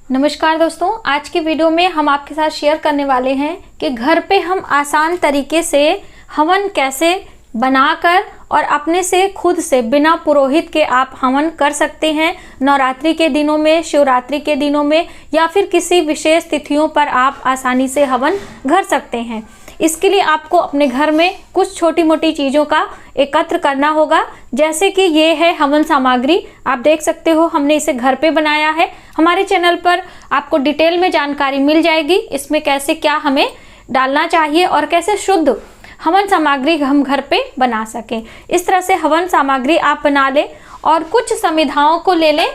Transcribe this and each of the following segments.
नमस्कार दोस्तों, आज की वीडियो में हम आपके साथ शेयर करने वाले हैं कि घर पे हम आसान तरीके से हवन कैसे बनाकर और अपने से खुद से बिना पुरोहित के आप हवन कर सकते हैं। नवरात्रि के दिनों में, शिवरात्रि के दिनों में या फिर किसी विशेष तिथियों पर आप आसानी से हवन कर सकते हैं। इसके लिए आपको अपने घर में कुछ छोटी मोटी चीज़ों का एकत्र करना होगा, जैसे कि ये है हवन सामग्री। आप देख सकते हो हमने इसे घर पे बनाया है। हमारे चैनल पर आपको डिटेल में जानकारी मिल जाएगी इसमें कैसे क्या हमें डालना चाहिए और कैसे शुद्ध हवन सामग्री हम घर पे बना सकें। इस तरह से हवन सामग्री आप बना लें और कुछ संविधाओं को ले लें,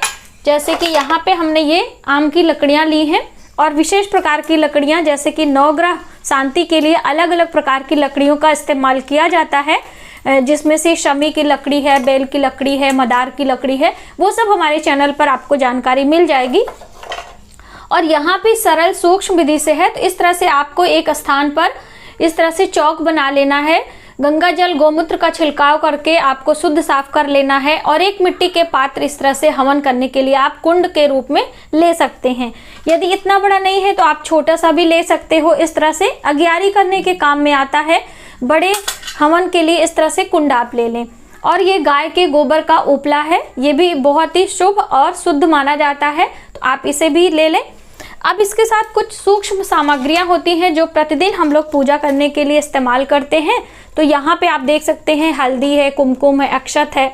जैसे कि यहाँ पे हमने ये आम की लकड़ियाँ ली हैं और विशेष प्रकार की लकड़ियाँ, जैसे कि नवग्रह शांति के लिए अलग अलग प्रकार की लकड़ियों का इस्तेमाल किया जाता है, जिसमें से शमी की लकड़ी है, बेल की लकड़ी है, मदार की लकड़ी है। वो सब हमारे चैनल पर आपको जानकारी मिल जाएगी। और यहाँ पे सरल सूक्ष्म विधि से है, तो इस तरह से आपको एक स्थान पर इस तरह से चौक बना लेना है। गंगा जल गोमूत्र का छिड़काव करके आपको शुद्ध साफ कर लेना है और एक मिट्टी के पात्र इस तरह से हवन करने के लिए आप कुंड के रूप में ले सकते हैं। यदि इतना बड़ा नहीं है तो आप छोटा सा भी ले सकते हो। इस तरह से अगियारी करने के काम में आता है। बड़े हवन के लिए इस तरह से कुंड आप ले लें। और ये गाय के गोबर का उपला है, ये भी बहुत ही शुभ और शुद्ध माना जाता है, तो आप इसे भी ले लें। अब इसके साथ कुछ सूक्ष्म सामग्रियां होती हैं जो प्रतिदिन हम लोग पूजा करने के लिए इस्तेमाल करते हैं। तो यहाँ पे आप देख सकते हैं हल्दी है, कुमकुम है, अक्षत है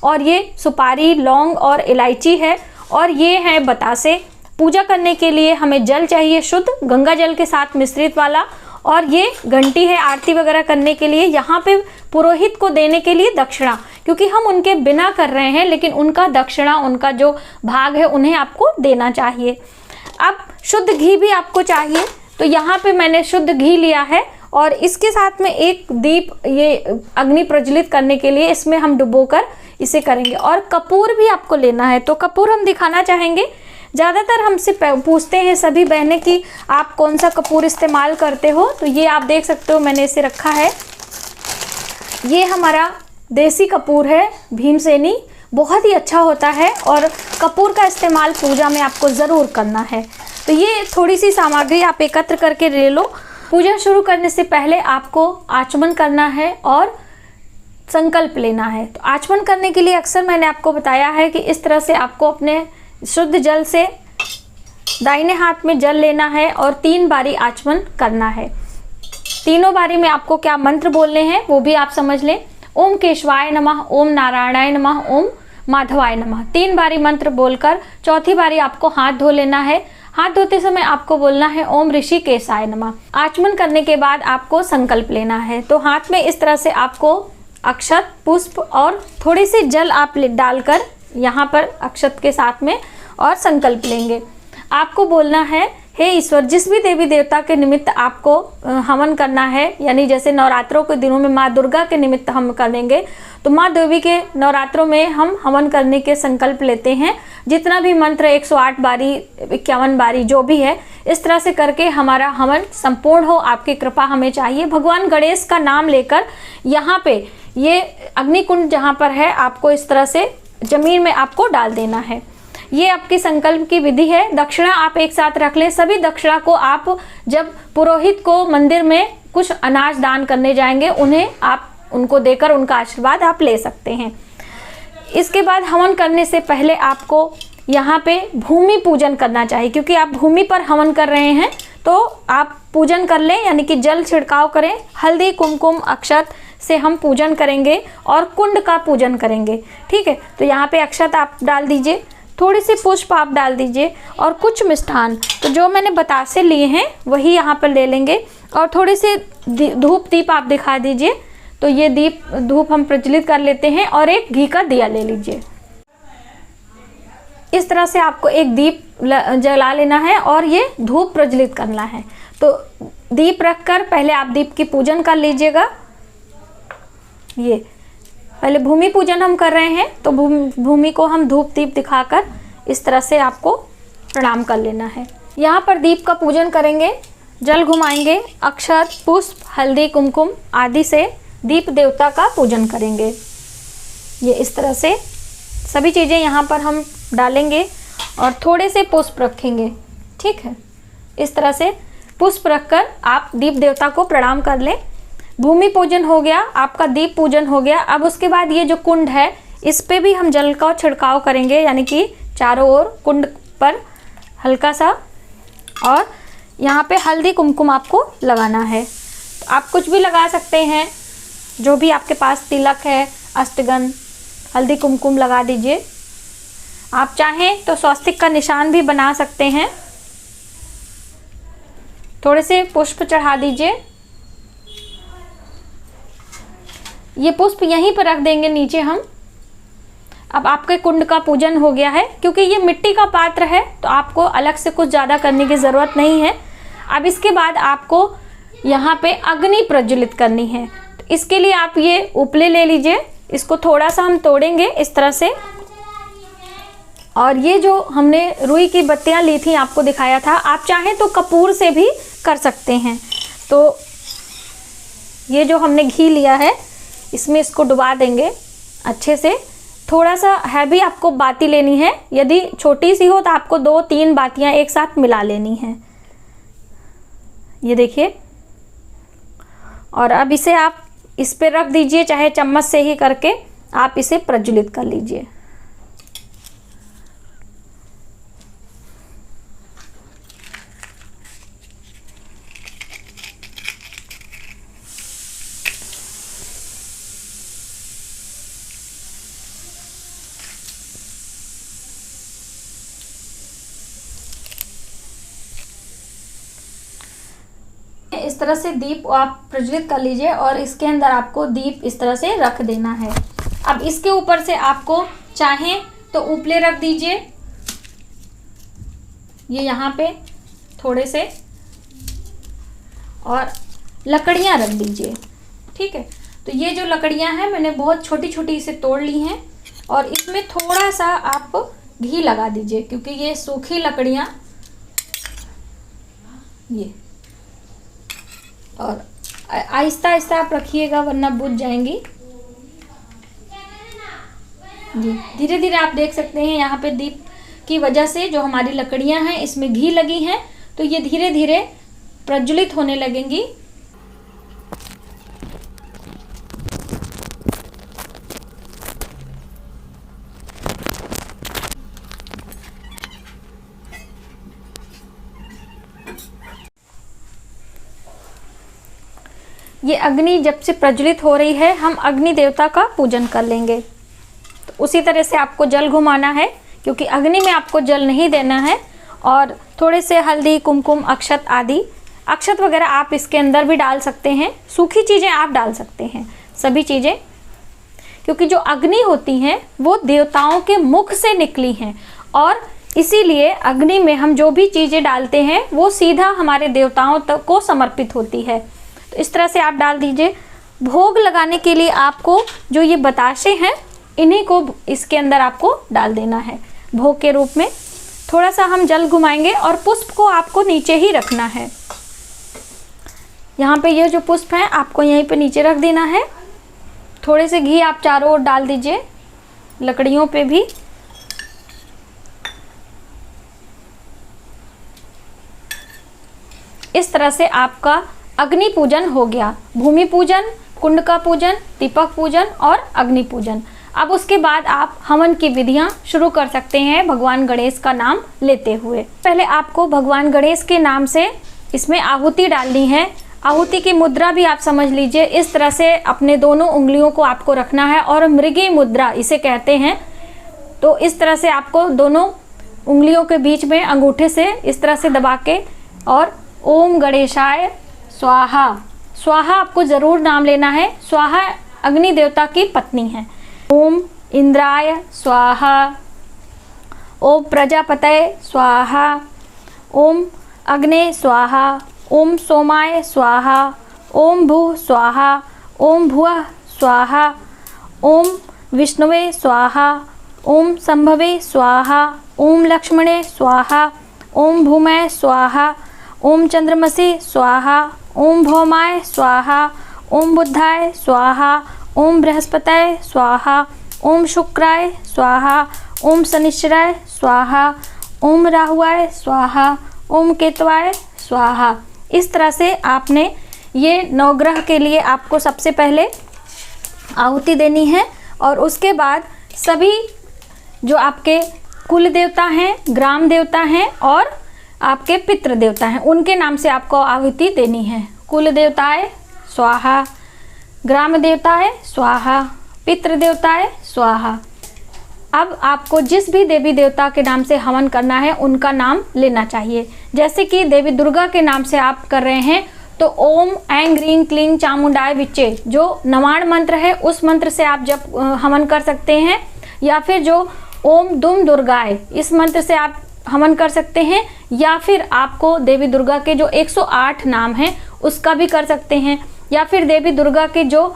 और ये सुपारी, लौंग और इलायची है और ये है बतासे। पूजा करने के लिए हमें जल चाहिए शुद्ध, गंगा जल के साथ मिश्रित वाला, और ये घंटी है आरती वगैरह करने के लिए। यहाँ पे पुरोहित को देने के लिए दक्षिणा, क्योंकि हम उनके बिना कर रहे हैं, लेकिन उनका दक्षिणा, उनका जो भाग है उन्हें आपको देना चाहिए। अब शुद्ध घी भी आपको चाहिए, तो यहाँ पे मैंने शुद्ध घी लिया है और इसके साथ में एक दीप, ये अग्नि प्रज्वलित करने के लिए इसमें हम डुबोकर इसे करेंगे। और कपूर भी आपको लेना है, तो कपूर हम दिखाना चाहेंगे। ज़्यादातर हमसे पूछते हैं सभी बहनें कि आप कौन सा कपूर इस्तेमाल करते हो, तो ये आप देख सकते हो मैंने इसे रखा है। ये हमारा देसी कपूर है, भीमसेनी, बहुत ही अच्छा होता है और कपूर का इस्तेमाल पूजा में आपको ज़रूर करना है। तो ये थोड़ी सी सामग्री आप एकत्र करके ले लो। पूजा शुरू करने से पहले आपको आचमन करना है और संकल्प लेना है। तो आचमन करने के लिए अक्सर मैंने आपको बताया है कि इस तरह से आपको अपने शुद्ध जल से दाहिने हाथ में जल लेना है और 3 बारी आचमन करना है। तीनों बारी में आपको क्या मंत्र बोलने हैं वो भी आप समझ लें। ओम केशवाय नमः, ओम नारायणाय नमः, ओम माधवाय नमः। 3 बारी मंत्र बोलकर चौथी बारी आपको हाथ धो लेना है। हाथ धोते समय आपको बोलना है ओम ऋषिकेशाय नमः। आचमन करने के बाद आपको संकल्प लेना है। तो हाथ में इस तरह से आपको अक्षत, पुष्प और थोड़ी सी जल आप डालकर यहाँ पर अक्षत के साथ में और संकल्प लेंगे। आपको बोलना है, हे ईश्वर, जिस भी देवी देवता के निमित्त आपको हवन करना है, यानी जैसे नवरात्रों के दिनों में माँ दुर्गा के निमित्त हम करेंगे, तो माँ देवी के नवरात्रों में हम हवन करने के संकल्प लेते हैं। जितना भी मंत्र 108 बारी, 51 बारी जो भी है, इस तरह से करके हमारा हवन संपूर्ण हो। आपकी कृपा हमें चाहिए। भगवान गणेश का नाम लेकर यहाँ पे ये अग्निकुंड जहाँ पर है, आपको इस तरह से जमीन में आपको डाल देना है। ये आपकी संकल्प की विधि है। दक्षिणा आप एक साथ रख लें। सभी दक्षिणा को आप जब पुरोहित को मंदिर में कुछ अनाज दान करने जाएंगे, उन्हें आप उनको देकर उनका आशीर्वाद आप ले सकते हैं। इसके बाद हवन करने से पहले आपको यहाँ पे भूमि पूजन करना चाहिए, क्योंकि आप भूमि पर हवन कर रहे हैं, तो आप पूजन कर लें, यानी कि जल छिड़काव करें। हल्दी, कुमकुम, अक्षत से हम पूजन करेंगे और कुंड का पूजन करेंगे। ठीक है, तो यहाँ पे अक्षत आप डाल दीजिए, थोड़ी सी पुष्प आप डाल दीजिए और कुछ मिष्ठान, तो जो मैंने बतासे लिए हैं वही यहाँ पर ले लेंगे। और थोड़ी सी धूप दीप आप दिखा दीजिए। तो ये दीप धूप हम प्रज्वलित कर लेते हैं और एक घी का दिया ले लीजिए। इस तरह से आपको एक दीप जला लेना है और ये धूप प्रज्वलित करना है। तो दीप रखकर पहले आप दीप की पूजन कर लीजिएगा। ये पहले भूमि पूजन हम कर रहे हैं, तो भूमि को हम धूप दीप दिखाकर इस तरह से आपको प्रणाम कर लेना है। यहाँ पर दीप का पूजन करेंगे, जल घुमाएंगे, अक्षत, पुष्प, हल्दी, कुमकुम आदि से दीप देवता का पूजन करेंगे। ये इस तरह से सभी चीज़ें यहाँ पर हम डालेंगे और थोड़े से पुष्प रखेंगे। ठीक है, इस तरह से पुष्प रखकर आप दीप देवता को प्रणाम कर लें। भूमि पूजन हो गया, आपका दीप पूजन हो गया। अब उसके बाद ये जो कुंड है इस पे भी हम जल का छिड़काव करेंगे, यानी कि चारों ओर कुंड पर हल्का सा, और यहाँ पे हल्दी कुमकुम आपको लगाना है। तो आप कुछ भी लगा सकते हैं, जो भी आपके पास तिलक है, अष्टगंध, हल्दी कुमकुम लगा दीजिए। आप चाहें तो स्वस्तिक का निशान भी बना सकते हैं। थोड़े से पुष्प चढ़ा दीजिए। ये पुष्प यहीं पर रख देंगे नीचे हम। अब आपके कुंड का पूजन हो गया है। क्योंकि ये मिट्टी का पात्र है तो आपको अलग से कुछ ज़्यादा करने की ज़रूरत नहीं है। अब इसके बाद आपको यहाँ पे अग्नि प्रज्वलित करनी है। तो इसके लिए आप ये उपले ले लीजिए, इसको थोड़ा सा हम तोड़ेंगे इस तरह से, और ये जो हमने रुई की बत्तियाँ ली थी आपको दिखाया था, आप चाहें तो कपूर से भी कर सकते हैं। तो ये जो हमने घी लिया है इसमें इसको डुबा देंगे अच्छे से। थोड़ा सा हैवी आपको बाती लेनी है, यदि छोटी सी हो तो आपको 2-3 बातियां एक साथ मिला लेनी है। ये देखिए, और अब इसे आप इस पे रख दीजिए, चाहे चम्मच से ही करके आप इसे प्रज्वलित कर लीजिए। इस तरह से दीप आप प्रज्वलित कर लीजिए और इसके अंदर आपको दीप इस तरह से रख देना है। अब इसके ऊपर से आपको चाहें तो उपले रख दीजिए, ये यहाँ पे थोड़े से, और लकड़ियाँ रख दीजिए। ठीक है, तो ये जो लकड़ियाँ हैं मैंने बहुत छोटी छोटी इसे तोड़ ली हैं, और इसमें थोड़ा सा आप घी लगा दीजिए, क्योंकि ये सूखी लकड़ियाँ, ये, और आहिस्ता आहिस्ता आप रखिएगा वरना बुझ जाएंगी। जी, धीरे धीरे आप देख सकते हैं यहाँ पे दीप की वजह से जो हमारी लकड़ियाँ हैं इसमें घी लगी हैं, तो ये धीरे धीरे प्रज्वलित होने लगेंगी। ये अग्नि जब से प्रज्वलित हो रही है, हम अग्नि देवता का पूजन कर लेंगे। तो उसी तरह से आपको जल घुमाना है, क्योंकि अग्नि में आपको जल नहीं देना है। और थोड़े से हल्दी, कुमकुम, अक्षत आदि, अक्षत वगैरह आप इसके अंदर भी डाल सकते हैं, सूखी चीज़ें आप डाल सकते हैं, सभी चीज़ें, क्योंकि जो अग्नि होती हैं वो देवताओं के मुख से निकली हैं, और इसीलिए अग्नि में हम जो भी चीज़ें डालते हैं वो सीधा हमारे देवताओं तक को समर्पित होती है। तो इस तरह से आप डाल दीजिए। भोग लगाने के लिए आपको जो ये बताशे हैं इन्हीं को इसके अंदर आपको डाल देना है भोग के रूप में। थोड़ा सा हम जल घुमाएंगे और पुष्प को आपको नीचे ही रखना है। यहाँ पे ये जो पुष्प हैं आपको यहीं पे नीचे रख देना है। थोड़े से घी आप चारों ओर डाल दीजिए, लकड़ियों पे भी। इस तरह से आपका अग्नि पूजन हो गया। भूमि पूजन, कुंड का पूजन, दीपक पूजन और अग्नि पूजन। अब उसके बाद आप हवन की विधियां शुरू कर सकते हैं भगवान गणेश का नाम लेते हुए। पहले आपको भगवान गणेश के नाम से इसमें आहुति डालनी है। आहुति की मुद्रा भी आप समझ लीजिए, इस तरह से अपने दोनों उंगलियों को आपको रखना है, और मृगी मुद्रा इसे कहते हैं। तो इस तरह से आपको दोनों उंगलियों के बीच में अंगूठे से इस तरह से दबा के, और ओम गणेशाय स्वाहा, स्वाहा आपको जरूर नाम लेना है। स्वाहा अग्नि देवता की पत्नी है। ओम इंद्राय स्वाहा, ओम प्रजापतये स्वाहा, ओम अग्ने स्वाहा, ओम सोमाय स्वाहा, ओम भू स्वाहा, ओम भुवः स्वाहा, ओम विष्णुवे स्वाहा, ओम संभवे स्वाहा, ओम लक्ष्मणे स्वाहा, ओम भूमये स्वाहा, ओम चंद्रमसे स्वाहा, ओम भौमाय स्वाहा, ओम बुद्धाय स्वाहा, ओम बृहस्पतये स्वाहा, ओम शुक्राय स्वाहा, ओम शनिश्चराय स्वाहा, ओम राहुआय स्वाहा, ओम केतवाय स्वाहा। इस तरह से आपने ये नवग्रह के लिए आपको सबसे पहले आहुति देनी है और उसके बाद सभी जो आपके कुल देवता हैं, ग्राम देवता हैं और आपके पितृ देवता हैं, उनके नाम से आपको आहुति देनी है। कुल देवताए स्वाहा, ग्राम देवताए स्वाहा, पितृ देवताए स्वाहा। अब आपको जिस भी देवी देवता के नाम से हवन करना है उनका नाम लेना चाहिए। जैसे कि देवी दुर्गा के नाम से आप कर रहे हैं तो ओम ऐं ग्रीं क्लीं चामुंडाय विच्चे जो नवाण मंत्र है उस मंत्र से आप जब हवन कर सकते हैं, या फिर जो ओम दुम दुर्गाय इस मंत्र से आप हवन कर सकते हैं, या फिर आपको देवी दुर्गा के जो 108 नाम हैं उसका भी कर सकते हैं, या फिर देवी दुर्गा के जो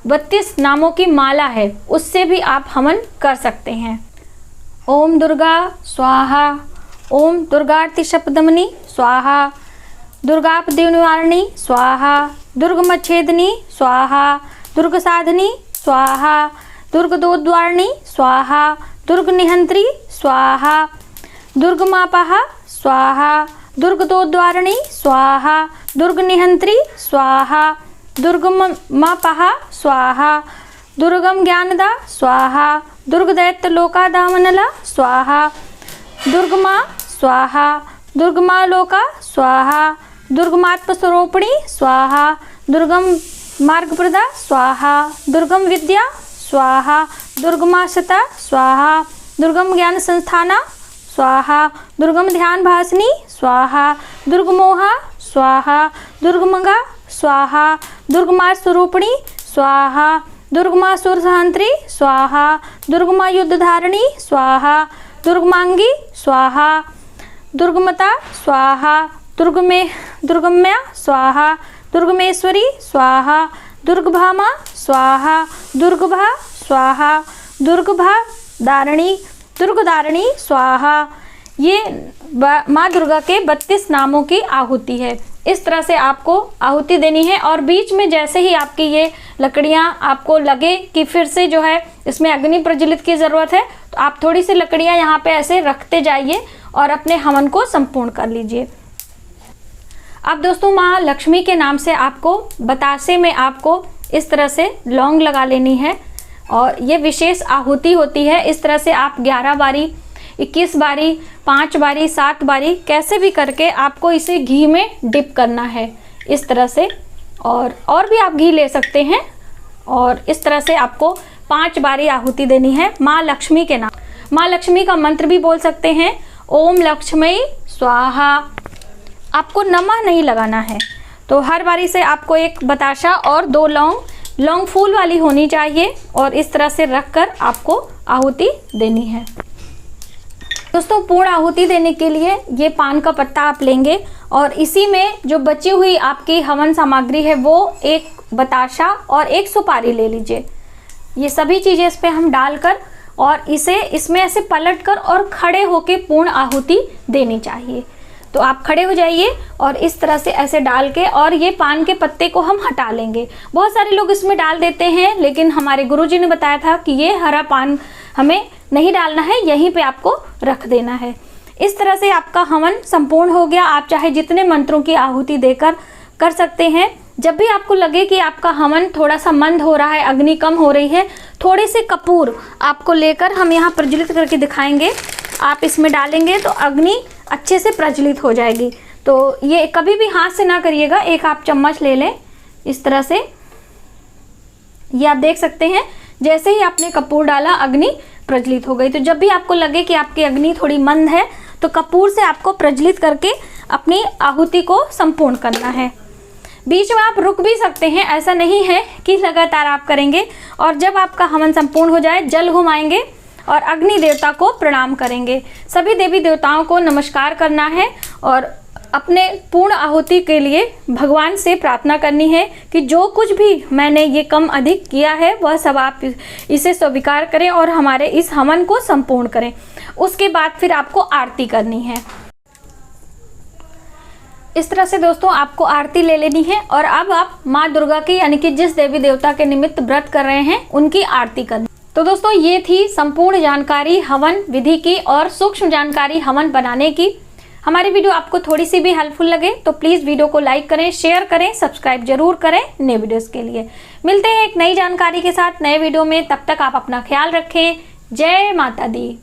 32 नामों की माला है उससे भी आप हवन कर सकते हैं। ओम दुर्गा स्वाहा, ओम दुर्गार्ति शपदमनी स्वाहा, दुर्गापदेव निवारणी स्वाहा, दुर्गमच्छेदनी स्वाहा, दुर्ग साधनी स्वाहा, दुर्गदोद्वारणी स्वाहा, दुर्ग निहंत्री स्वाहा, दुर्गमापः स्वाहा, दुर्गदोद्वारणी स्वाहा, दुर्ग निहंत्री स्वाहा, दुर्गमापः स्वाहा, दुर्गम ज्ञानदा स्वाहा, दुर्गदैत्य लोकादामनला स्वाहा, दुर्गमा स्वाहा, दुर्गमा लोका स्वाहा, दुर्गमात्मस्वरूपिणी स्वाहा, दुर्गम मार्गप्रदा स्वाहा, दुर्गम विद्या स्वाहा, दुर्गमाशता स्वाहा, दुर्गम ज्ञान संस्थाना स्वाहा, दुर्गम ध्यान भासनी स्वाहा, दुर्गमोहा स्वाहा, दुर्गमंगा स्वाहा, दुर्गमा स्वरूपिणी स्वाहा, दुर्गमा सुरसहंत्री स्वाहा, दुर्गमा युद्धधारिणी स्वाहा, दुर्गमांगी स्वाहा, दुर्गमता स्वाहा, दुर्गम्या स्वाहा, दुर्गमेश्वरी स्वाहा, दुर्गभामा स्वाहा, दुर्गभा स्वाहा, दुर्गभा दारिणी, दुर्गदारिणी स्वाहा। ये माँ दुर्गा के 32 नामों की आहुति है। इस तरह से आपको आहुति देनी है और बीच में जैसे ही आपकी ये लकड़ियाँ आपको लगे कि फिर से जो है इसमें अग्नि प्रज्वलित की ज़रूरत है तो आप थोड़ी सी लकड़ियाँ यहाँ पे ऐसे रखते जाइए और अपने हवन को संपूर्ण कर लीजिए। अब दोस्तों माँ लक्ष्मी के नाम से आपको बतासे में आपको इस तरह से लौंग लगा लेनी है और ये विशेष आहुति होती है। इस तरह से आप 11 बारी, 21 बारी, 5 बारी, 7 बारी कैसे भी करके आपको इसे घी में डिप करना है इस तरह से, और भी आप घी ले सकते हैं। और इस तरह से आपको 5 बारी आहुति देनी है माँ लक्ष्मी के नाम। माँ लक्ष्मी का मंत्र भी बोल सकते हैं, ओम लक्ष्मी स्वाहा। आपको नमः नहीं लगाना है, तो हर बारी से आपको एक बताशा और 2 लौंग फूल वाली होनी चाहिए और इस तरह से रखकर आपको आहुति देनी है। दोस्तों पूर्ण आहुति देने के लिए ये पान का पत्ता आप लेंगे और इसी में जो बची हुई आपकी हवन सामग्री है वो एक बताशा और एक सुपारी ले लीजिए। ये सभी चीज़ें इस पर हम डालकर और इसे इसमें ऐसे पलटकर और खड़े होके पूर्ण आहुति देनी चाहिए। तो आप खड़े हो जाइए और इस तरह से ऐसे डाल के और ये पान के पत्ते को हम हटा लेंगे। बहुत सारे लोग इसमें डाल देते हैं, लेकिन हमारे गुरुजी ने बताया था कि ये हरा पान हमें नहीं डालना है, यहीं पे आपको रख देना है। इस तरह से आपका हवन संपूर्ण हो गया। आप चाहे जितने मंत्रों की आहुति देकर कर सकते हैं। जब भी आपको लगे कि आपका हवन थोड़ा सा मंद हो रहा है, अग्नि कम हो रही है, थोड़े से कपूर आपको लेकर हम यहाँ प्रज्वलित करके दिखाएंगे। आप इसमें डालेंगे तो अग्नि अच्छे से प्रज्वलित हो जाएगी। तो ये कभी भी हाथ से ना करिएगा, एक आप चम्मच ले लें इस तरह से। ये आप देख सकते हैं जैसे ही आपने कपूर डाला अग्नि प्रज्वलित हो गई। तो जब भी आपको लगे कि आपकी अग्नि थोड़ी मंद है तो कपूर से आपको प्रज्वलित करके अपनी आहुति को संपूर्ण करना है। बीच में आप रुक भी सकते हैं, ऐसा नहीं है कि लगातार आप करेंगे। और जब आपका हवन संपूर्ण हो जाए जल घुमाएंगे और अग्नि देवता को प्रणाम करेंगे। सभी देवी देवताओं को नमस्कार करना है और अपने पूर्ण आहुति के लिए भगवान से प्रार्थना करनी है कि जो कुछ भी मैंने ये कम अधिक किया है वह सब आप इसे स्वीकार करें और हमारे इस हवन को संपूर्ण करें। उसके बाद फिर आपको आरती करनी है। इस तरह से दोस्तों आपको आरती ले लेनी है और अब आप माँ दुर्गा की यानी कि जिस देवी देवता के निमित्त व्रत कर रहे हैं उनकी आरती करनी। तो दोस्तों ये थी संपूर्ण जानकारी हवन विधि की और सूक्ष्म जानकारी हवन बनाने की। हमारी वीडियो आपको थोड़ी सी भी हेल्पफुल लगे तो प्लीज़ वीडियो को लाइक करें, शेयर करें, सब्सक्राइब जरूर करें नए वीडियोस के लिए। मिलते हैं एक नई जानकारी के साथ नए वीडियो में, तब तक आप अपना ख्याल रखें। जय माता दी।